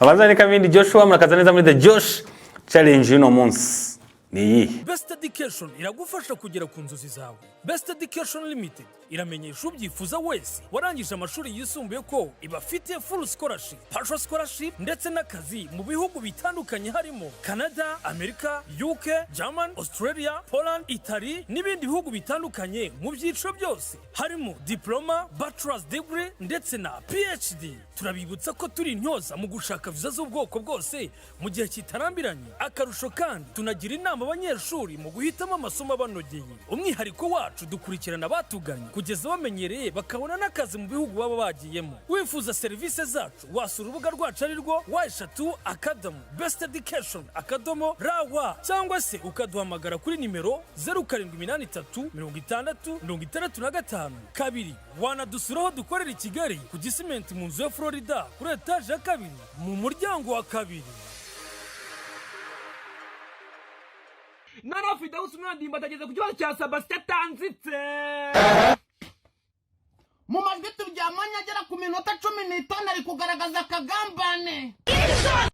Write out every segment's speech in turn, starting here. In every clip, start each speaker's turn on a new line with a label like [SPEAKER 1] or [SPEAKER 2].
[SPEAKER 1] Abazani kabindi Joshua murakaza neza muri The Josh Challenge uno munsi. Niyi
[SPEAKER 2] Best Education iragufasha kugera ku nzozi zawe. Best Education Limited iramenyesha ubyifuza wese warangije amashuri yisumbuye ko ibafitiye full scholarship, partial scholarship ndetse n'akazi mu bihugu bitandukanye harimo Canada, America, UK, German, Australia, Poland, Italy n'ibindi bihugu bitandukanye mu byiciro byose harimo diploma, bachelor's degree ndetse na PhD. Turabibutsa ko turi intyoza mu gushaka viza z'ubwoko bwose mu gihe kitarambiranye. Akarusho kandi tunagira inama abanyeshuri mu guhitamo amasomo abanogeye. Umwihariko wacu dukurikirana batuganye kugeza bamenyereye bakabona n'akazi mu bihugu baba bagiyemo. Wifuza serivisi zacu wasura urubuga rwacu arirwo wa3.besteducation.rawa cyangwa se ukaduhamagara kuri nimero 0783 kabiri. Wanadusuraho dukorera i Kigali ku Gisimenti mu nzu ya Florida kuri etage ya kabiri mu muryango wa kabiri.
[SPEAKER 3] Nana Fridaus Ndimbati ageze ku kibazo cya Sebastian tanzitse
[SPEAKER 4] mu majwi turyamanye agera ku minota 15 ari kugaragaza akagambane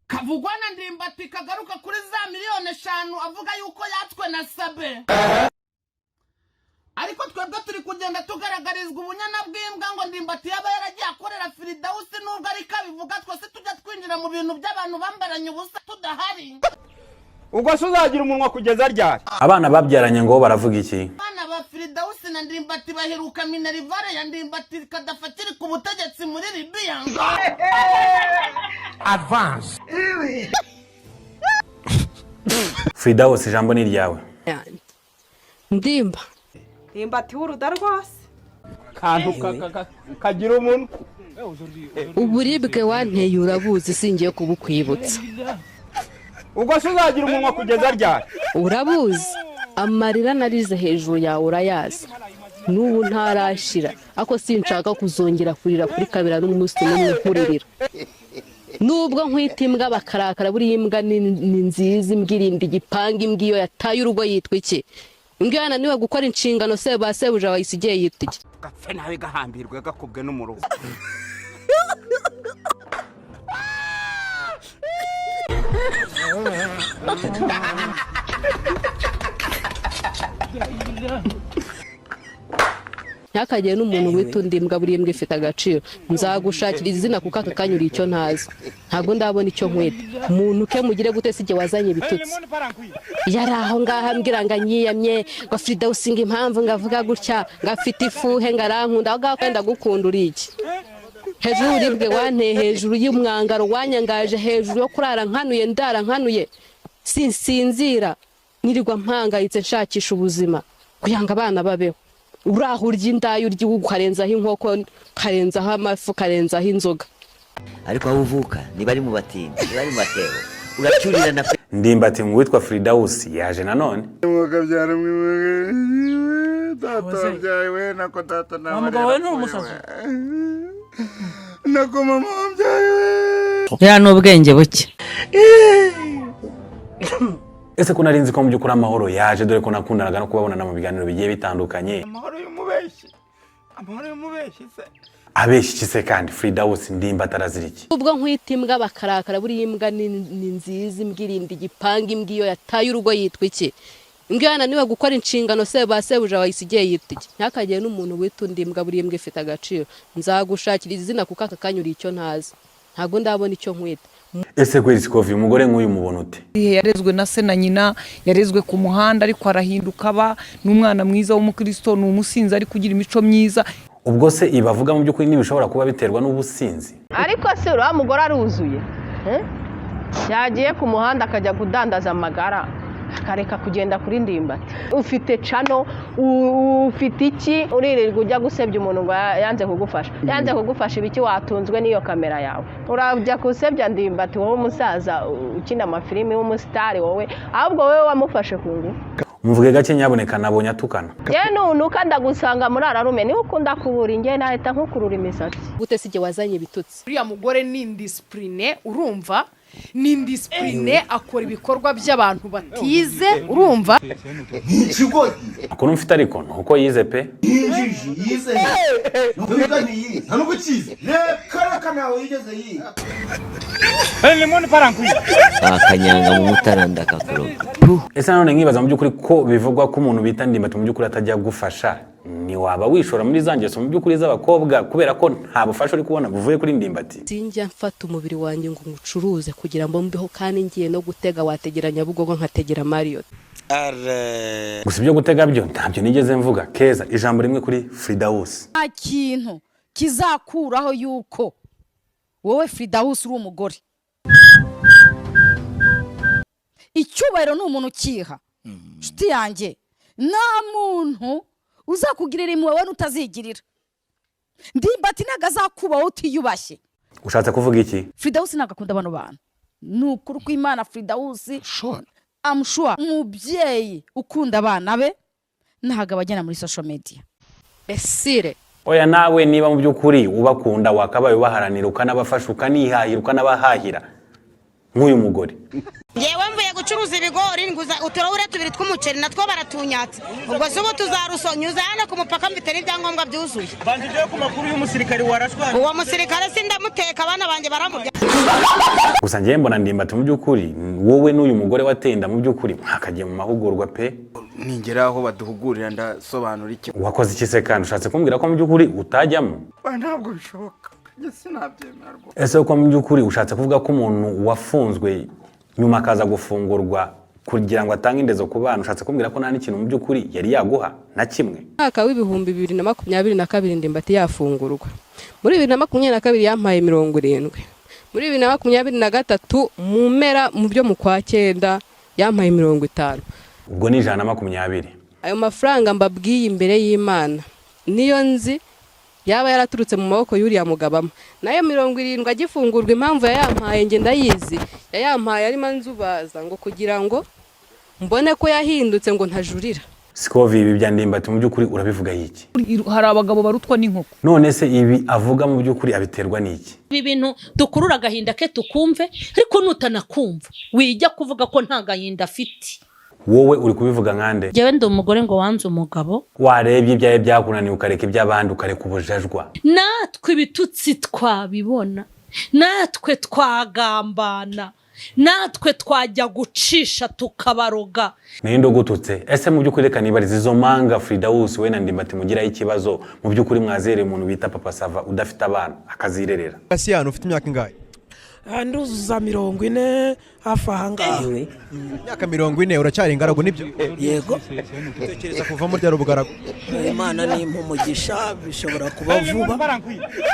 [SPEAKER 4] kavugwa na Ndimbati kagaruka kuri za miliyoni 5 avuga yuko yatswe na Sabe. Ariko twebwe turi kugenda tugaragarizwa ubunyana bw'imbwa ngo Ndimbati yaba yaragiye akorera Fridaus nubwo ari kabivuga twese tujya twinjira mu bintu by'abantu bambaranye ubusa tudahari.
[SPEAKER 3] ubwo se uzagira umunwa kugeza ryari?
[SPEAKER 1] abana babyaranye ngo baravuga iki?
[SPEAKER 4] Abana ba Fridaus na Ndimbati baheruka minerivare ya Ndimbati kadafatiri ku butegetsi muri Libya.
[SPEAKER 3] Advance.
[SPEAKER 1] Fridaus ijambo ni ryawe.
[SPEAKER 5] Ndimbati w'uruda rwose
[SPEAKER 3] Kantu kagira umuntu.
[SPEAKER 6] Uburibwe wanteye urabuzi singiye kubukwibutsa.
[SPEAKER 3] ubwo se uzagira umunwa kugeza ryari?
[SPEAKER 6] Urabuzi amarira narize hejuru yawe urayazi. N'ubu ntarashira ako sinshaka kuzongera kurira kuri kabira n'umunsi n'umwe nkuririra. Nubwo nkwita imbwa bakarakara buri imbwa ni nziza imbwirindi gipanga imbwiyo yataye urugo yitwa iki? Imbwa yananiwe gukora inshingano se basebuja wayisigiye yitwa iki?
[SPEAKER 3] Gapfe nawe gahambirwe gakubwe n'umurugo.
[SPEAKER 6] Ntakagiye n'umuntu witundi imbwa buri imbwa ifite agaciro. Nzagushakira izina kuko akakanyura icyo ntazi. Ntabwo ndabona icyo nkwita. Umuntu ke mugire gute sije wazanye bitutsi. Yari aho ngaha mbwira ngo nyiyamye ngo Fridaus ngo impamvu ngavuga gutya ngafite ifuhe ngarankunda agakenda gukunda iki. Hejuru uribwe wanteye hejuru y'umwangaro wanyangaje hejuru yo kurara nkanuye ndara nkanuye sinsinzira nirirwa mpangayitse nshakisha ubuzima kuyanga abana babeho. Urahurya indayo uryihugu karenzaho inkoko karenzaho amafu karenzaho inzoga.
[SPEAKER 7] Ariko aho uvuka niba ari mu batindi niba ari mu matebo uracyurira na
[SPEAKER 1] Ndimbati mu witwa Fridaus yaje nanone.
[SPEAKER 8] Mukabyara mwe tata byawe nako tata na
[SPEAKER 2] Mugabo n'umusazi.
[SPEAKER 8] nako mama byawe
[SPEAKER 6] Ya n'ubwenge buke.
[SPEAKER 1] Ese ko narinzi ko mu byukuri amahoro yaje dore ko nakundanaga no kubabona mu biganiro bigiye bitandukanye.
[SPEAKER 8] amahoro y'umubeshi se
[SPEAKER 1] Abeshi kise kandi Fridaus Ndimbati araziriki.
[SPEAKER 6] Ubwo nkwita imbwa bakarakara buri imbwa ni nziza imbwirindi gipanga imbwiyo yataye urugo yitwa iki? Imbwa yananiwe gukora inshingano se basebuja wayisigiye yitwa iki? Ntakagiye n'umuntu witundi imbwa buri imbwa ifite agaciro. Nzagushakira izina kuko akakanyura icyo ntazi. Ntabwo ndabona icyo nkwita.
[SPEAKER 1] Ese kweri sikovi umugore nk'uyu mubona ute?
[SPEAKER 5] yarezwe na se na nyina yarezwe ku muhanda ariko arahinduka aba n'umwana mwiza w'umukristo n'umusinzi ari kugira imico myiza.
[SPEAKER 1] Ubwo se ibavuga mu byukuri nibishobora kuba biterwa n'ubusinzi.
[SPEAKER 9] Ariko se uriya mugore aruzuye yagiye ku muhanda akajya kudandaza amagara akareka kugenda kuri Ndimbati. Ufite cano ufite iki uririrwa ujya gusebya umuntu ngo yanze kugufasha ibiki watunzwe n'iyo kamera yawe. Urajya kusebya Ndimbati wowe umusaza ukina amafilimi w'umusitari wowe ahubwo wowe wamufashe ku ngufu.
[SPEAKER 1] Muvuge gake nyaboneka nabonye atukana.
[SPEAKER 9] Ye nuka ndagusanga muri ararume ni ukunda kubura inge nahita nkukurura imisatsi.
[SPEAKER 6] Gute sije wazanye bitutsi.
[SPEAKER 5] Uriya mugore ni indiscipline urumva ni indiscipline akora ibikorwa by'abantu batize urumva
[SPEAKER 1] Akora mfite ariko nuko yize pe.
[SPEAKER 8] Yiji yize. Nuko ni nta nuko kize. Reka nawe yigeze yiga.
[SPEAKER 3] lemon parankwi.
[SPEAKER 7] akanyanga mu mutaranda kakoroga.
[SPEAKER 1] Ese none nkibaza mu byukuri ko bivugwa ko umuntu bita Ndimbati mu byukuri atajya gufasha, ni waba wishora muri zangeso mu byukuri z'abakobwa kubera ko nta bufasha uri kubona buvuye kuri Ndimbati?
[SPEAKER 6] sinjya mfata umubiri wanjye ngo ngucuruze kugira ngo mbeho, kandi ngiye no gutega wategeranya Bugogo nkategera Marriott.
[SPEAKER 1] Gusa ibyo gutega byo ntabyo nigeze mvuga. Keza, ijambo rimwe kuri Fridaus.
[SPEAKER 5] nta kintu kizakuraho yuko wowe Fridaus uri umugore. Icyubahiro ni umuntu ukiha. Nshuti yanjye, nta muntu uzakugirira impuhwe wowe utazigirira. Ndimbati ntago azakubaho utiyubashye.
[SPEAKER 1] Ushatse kuvuga iki?
[SPEAKER 5] Fridaus ntago akunda bano bantu. Nukuri ko Imana Fridaus I'm sure umubyeyi ukunda abana be ntago abajyana muri social media.
[SPEAKER 6] Esire
[SPEAKER 1] Oya nawe niba mu byukuri ubakunda wakabaye ubaharanira ukanabafasha ukanihahira ukanabahahira nk'uyu mugore.
[SPEAKER 10] Yewe mvuye gucuruza ibigori nguza uturahura tubiri tw'umuceri natwo baratunyatse. Ubwo se ubu tuzarusonyuza hano ku mupaka mfite n'ibyangombwa byuzuye.
[SPEAKER 3] Bandije ku makuru y'umusirikare warashwa.
[SPEAKER 10] Uwo musirikare sindamuteka abana banje baramurya.
[SPEAKER 1] Gusa ngiye mbona Ndimbati mu byukuri wowe n'uyu mugore watenda mu byukuri mwakagiye mu mahugurwa pe.
[SPEAKER 8] Ningera aho baduhugurira ndasobanura iki.
[SPEAKER 1] Wakoze iki se kandi ushatse kumbwira ko mu byukuri utajyamo?
[SPEAKER 8] Ntabwo bishoboka. Sinabyemera rwose.
[SPEAKER 1] Ese uko mu byukuri ushatse kuvuga ko umuntu wafunzwe nyuma akaza gufungurwa kugira ngo atange indezo ku bana, ushatse kumbwira ko nta n'ikintu mu byukuri yari yaguha na kimwe?
[SPEAKER 6] mwaka w'ibihumbi 2022 Ndimbati yafungurwa. Muri 2022 yampaye 70. Muri 2023 mu mpera mu byo mu kwa 9 yampaye 50.
[SPEAKER 1] Ubwo ni 120.
[SPEAKER 6] Ayo mafaranga mbabwiye imbere y'Imana niyo nzi yaba yaraturutse mu maboko y'uriya mugabama. Nayo 70 agifungurwa impamvu yayampaye nge ndayizi. Yayampaye ari manzubaza ngo kugira ngo mbone ko yahindutse ngo ntajurira.
[SPEAKER 1] Sikovi ibi bya Ndimbati mu byukuri urabivuga yiki?
[SPEAKER 5] Hari abagabo barutwa n'inkoko.
[SPEAKER 1] None se ibi avuga mu byukuri abiterwa niki?
[SPEAKER 11] Ibi bintu dukurura agahinda ke tukumve, ariko nutanakumva wijya kuvuga ko nta gahinda afite.
[SPEAKER 1] Wowe uri kubivuga nkande?
[SPEAKER 11] Jewe ndi umugore ngo wanze umugabo.
[SPEAKER 1] Warebye ibyaye byakunaniye ukareka iby'abandi ukareka ubujajwa.
[SPEAKER 11] Natwe ibitutsi twabibona, natwe twagambana, natwe twajya gucisha tukabaroga.
[SPEAKER 1] Nindo gututse. Ese mu byukuri reka nibariza izo manga Fridaus we na Ndimbati mugiraho ikibazo mu byukuri mwazereye umuntu bita Papa Sava udafite abana akazirerera.
[SPEAKER 12] Kasiyano ufite imyaka ingahe?
[SPEAKER 13] Nduzuza 40 hafi ahangaha.
[SPEAKER 12] Imyaka 40 uracyari ingaragu nibyo?
[SPEAKER 13] Yego.
[SPEAKER 12] Utekereza kuva muri rya rubugaragu?
[SPEAKER 13] Imana ni impumugisha bishobora kuba vuba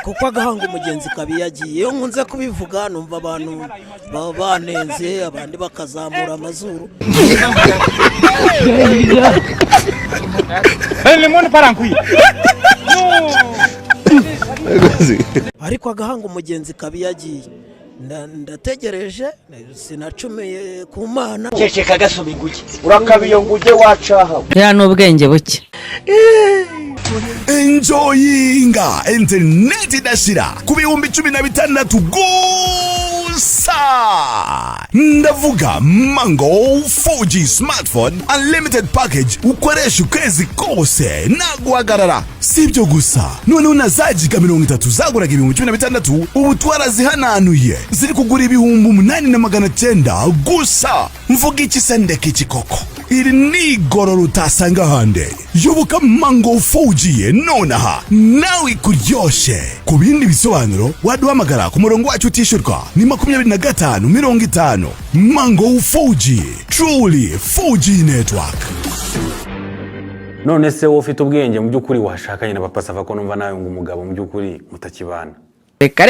[SPEAKER 13] kuko agahanga umugenzi kabi yagiye. Iyo nkunze kubivuga numva abantu baba banenze abandi bakazamura amazuru.
[SPEAKER 3] Lemon parankwi.
[SPEAKER 13] Ariko agahanga umugenzi kabi yagiye. Ndategereje sinacumeye ku Mana.
[SPEAKER 3] Ceceka gasoma inguge. Urakabiyo nguge wacaha.
[SPEAKER 11] Ya n'ubwenge buke.
[SPEAKER 14] Enjoyinga internet idashira ku bihumbi 16 Gusa. Ndavuga Mango 4G smartphone unlimited package ukoresha ukwezi kose naguhagarara. Sibyo gusa, none unazajiga 30 zaguraga ibihumbi 16 ubu twarazihananuye ziri kugura ibihumbi 8,900 gusa. Mvuga iki sendeke iki koko? Iri ni gororo utasanga hande. Yoboka Mango 4G nonaha nawe kuryoshe. Ku bindi bisobanuro waduhamagara ku murongo wacu utishurwa ni 2550. Mango 4G, truly 4G network.
[SPEAKER 1] None se wowe ufite ubwenge mu byukuri washakanye na Papa Sava ko numva nawe ngo umugabo mu byukuri mutakibana?
[SPEAKER 15] Reka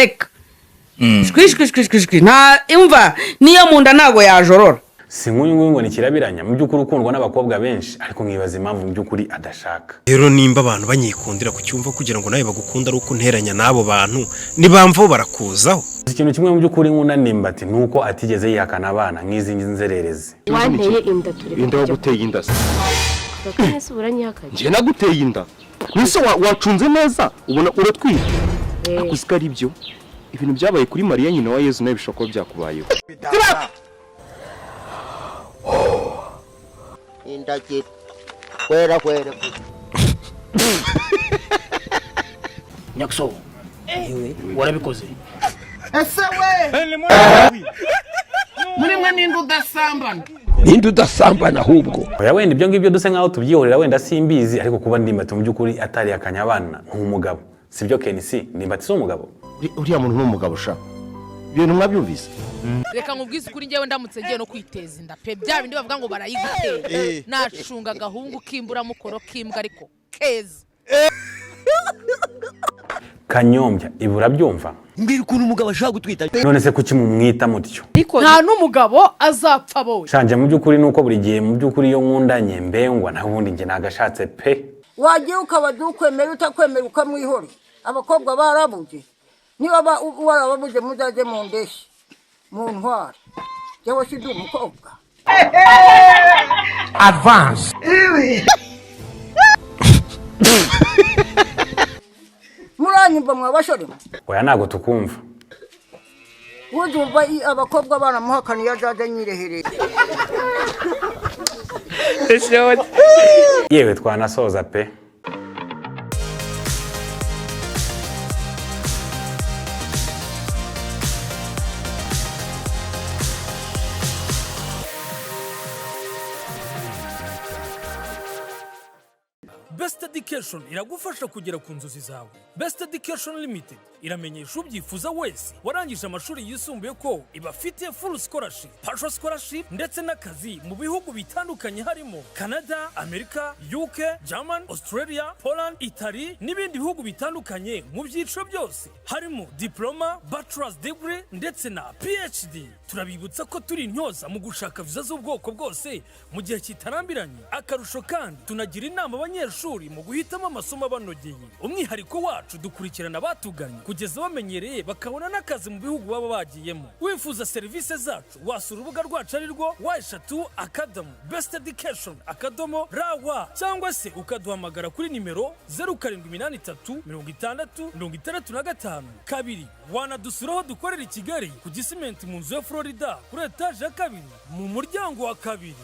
[SPEAKER 15] shwishwishwishwishwi nta imva niyo munda nago yajorora.
[SPEAKER 1] Si nk'uyu ngo ni kirabiranya mu byukuri ukundwa n'abakobwa benshi ariko nkibaza impamvu mu byukuri adashaka.
[SPEAKER 16] Rero nimba abantu banyikundira ku cyumva kugira ngo nawe bagukunda ari uko nteranya n'abo bantu nibamvaho barakuzaho.
[SPEAKER 1] Ikintu kimwe mu byukuri nkunda Ndimbati nuko atigeze yihakana abana nk'izi nzererezi.
[SPEAKER 6] Wanteye inda turi.
[SPEAKER 3] Inda guteye inda.
[SPEAKER 6] Bakase buranyihakanye.
[SPEAKER 3] Je naguteye inda. Nise wacunze neza ubona uratwira. Akusikari ibyo. Ibintu byabaye kuri Mariya nyina wa Yezu nawe bishoko byakubayeho.
[SPEAKER 17] Indagiro kwera Nyakso warabikoze
[SPEAKER 4] ese we muri mwe ninde udasambana
[SPEAKER 17] ninde udasambana ahubwo
[SPEAKER 1] oya wenda ibyo ngibyo duse nkaho tubyihorera wenda simbizi ariko kuba Ndimbati mu by'ukuri atari akanyabana nk'umugabo sibyo Kenisi Ndimbati si umugabo
[SPEAKER 17] uriya muntu n'umugabo sha ibintu mwabyumvise
[SPEAKER 18] reka nkubwize ukuri njyewe ndamutse ngiye no kwiteza inda pe bya bindi bavuga ngo barayigutera nacunga agahungu kimbura mukoro kimbwa ariko keza
[SPEAKER 1] Kanyombya ibura byumva
[SPEAKER 7] mbiri ukuntu umugabo ashaka gutwita
[SPEAKER 1] none se kuki mumwita mutyo
[SPEAKER 18] nta n'umugabo azapfa boye
[SPEAKER 1] shanje mu by'ukuri nuko buri gihe mu by'ukuri yo nkundanye mbengwa nta bundi nge nagashatse pe
[SPEAKER 19] wagiye ukabajya ukwemera utakwemera ukamwihora abakobwa barabuje niba warababuje muzaje mu ndeshi mu ntwara jewe si ndi umukobwa
[SPEAKER 17] advance
[SPEAKER 19] muranyumva mwabashore
[SPEAKER 1] oya nago tukumva
[SPEAKER 19] wuzumva abakobwa baramuhakaniye azaje nyirehereye
[SPEAKER 1] yewe twanasoza pe
[SPEAKER 2] Best Education iragufasha kugera ku nzozi zawe. Best Education Limited iramenyesha ubyifuza wese warangije amashuri yisumbuye ko ibafitiye full scholarship, partial scholarship ndetse n'akazi mu bihugu bitandukanye harimo Canada, Amerika, UK, German, Australia, Poland, Italy n'ibindi bihugu bitandukanye mu byiciro byose harimo diploma, bachelor's degree ndetse na PhD. Turabibutsa ko turi intyoza mu gushaka viza z'ubwoko bwose mu gihe kitarambiranye. Akarusho kandi tunagira inama abanyeshuri mu guhitamo amasomo abanogeye. Umwihariko wacu dukurikirana batuganye kugeza bamenyereye bakabona n'akazi mu bihugu baba bagiyemo. Wifuza serivisi zacu wasura urubuga rwacu arirwo wa@besteducation.rawa cyangwa se ukaduhamagara kuri nimero 0783 kabiri. Wanadusuraho dukorera i Kigali ku Gisimenti mu nzu ya Florida kuri etaje ya kabiri mu muryango wa kabiri.